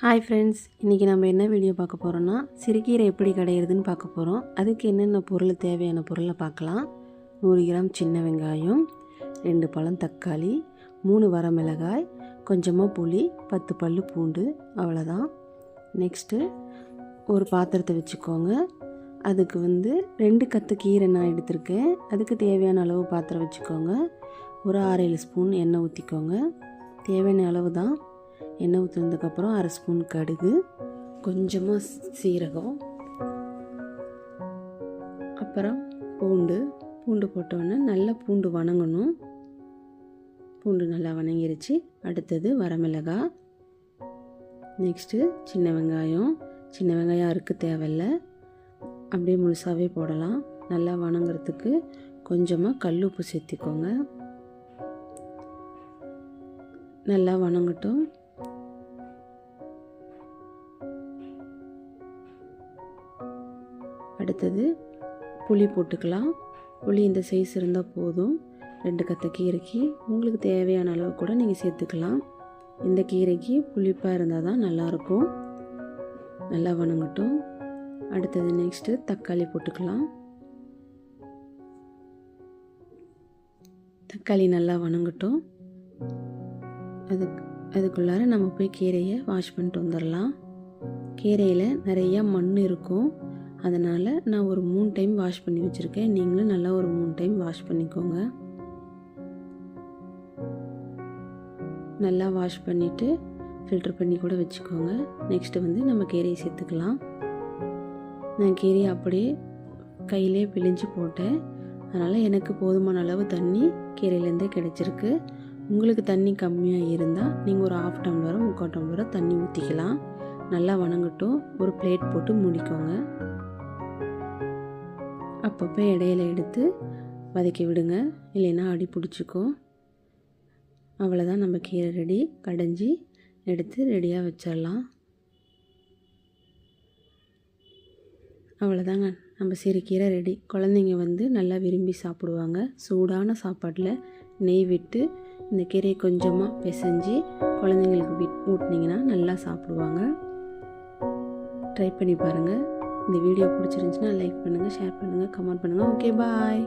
Hi friends, இன்றைக்கி நம்ம என்ன வீடியோ பார்க்க போகிறோன்னா சிறுகீரை எப்படி கடையிறதுன்னு பார்க்க போகிறோம். அதுக்கு என்னென்ன பொருள் தேவையான பொருளை பார்க்கலாம். 100 கிராம் சின்ன வெங்காயம், 2 பழம் தக்காளி, 3 வரமிளகாய், கொஞ்சமாக புளி, 10 பல் பூண்டு, அவ்வளோதான். நெக்ஸ்ட்டு ஒரு பாத்திரத்தை வச்சுக்கோங்க. அதுக்கு 2 கத்து கீரை நான் எடுத்திருக்கேன். அதுக்கு தேவையான அளவு பாத்திரம் வச்சுக்கோங்க. ஒரு 6-7 ஸ்பூன் எண்ணெய் ஊற்றிக்கோங்க. தேவையான அளவு தான். எண்ணெய் ஊற்றுனதுக்கப்புறம் 1/2 ஸ்பூன் கடுகு, கொஞ்சமாக சீரகம், அப்புறம் பூண்டு போட்டோன்னே நல்லா பூண்டு வணங்கணும். பூண்டு நல்லா வணங்கிருச்சு. அடுத்தது வரமிளகாய், நெக்ஸ்ட்டு சின்ன வெங்காயம் அறுக்க தேவையில்லை, அப்படியே முழுசாகவே போடலாம். நல்லா வணங்குறதுக்கு கொஞ்சமாக கல் உப்பு சேர்த்திக்கோங்க. நல்லா வணங்கட்டும். அடுத்தது புளி போட்டுக்கலாம். புளி இந்த சைஸ் இருந்தால் போதும். 2 கத்த கீரைக்கு உங்களுக்கு தேவையான அளவு கூட நீங்கள் சேர்த்துக்கலாம். இந்த கீரைக்கு புளிப்பாக இருந்தால் தான் நல்லாயிருக்கும். நல்லா வணங்கட்டும். அடுத்தது நெக்ஸ்ட்டு தக்காளி போட்டுக்கலாம். தக்காளி நல்லா வணங்கட்டும். அதுக்குள்ளார நம்ம போய் கீரையை வாஷ் பண்ணிட்டு வந்துடலாம். கீரையில் நிறையா மண் இருக்கும், அதனால் நான் ஒரு 3 டைம் வாஷ் பண்ணி வச்சுருக்கேன். நீங்களும் நல்லா ஒரு 3 டைம் வாஷ் பண்ணிக்கோங்க. நல்லா வாஷ் பண்ணிவிட்டு ஃபில்டர் பண்ணி கூட வச்சுக்கோங்க. நெக்ஸ்ட்டு நம்ம கீரையை சேர்த்துக்கலாம். நான் கீரையை அப்படியே கையிலே பிழிஞ்சு போட்டேன். அதனால் எனக்கு போதுமான அளவு தண்ணி கீரையிலேருந்தே கிடச்சிருக்கு. உங்களுக்கு தண்ணி கம்மியாக இருந்தால் நீங்கள் ஒரு 1/2 டம்ளரோ 3/4 டம்ளரோ தண்ணி ஊற்றிக்கலாம். நல்லா வணங்கட்டும். ஒரு பிளேட் போட்டு மூடிக்கோங்க. அப்பப்போ இடையில எடுத்து வதக்கி விடுங்க, இல்லைன்னா அடி பிடிச்சிக்கும். அவ்வளோதான், நம்ம கீரை ரெடி. கடைஞ்சி எடுத்து ரெடியாக வச்சிடலாம். அவ்வளோதாங்க, நம்ம சிறுகீரை ரெடி. குழந்தைங்க நல்லா விரும்பி சாப்பிடுவாங்க. சூடான சாப்பாட்டில் நெய் விட்டு இந்த கீரையை கொஞ்சமாக பிசைஞ்சு குழந்தைங்களுக்கு ஊட்டினீங்கன்னா நல்லா சாப்பிடுவாங்க. ட்ரை பண்ணி பாருங்கள். இந்த வீடியோ பிடிச்சிருந்துச்சுன்னா லைக் பண்ணுங்கள், ஷேர் பண்ணுங்கள், கமெண்ட் பண்ணுங்கள். ஓகே, பாய்.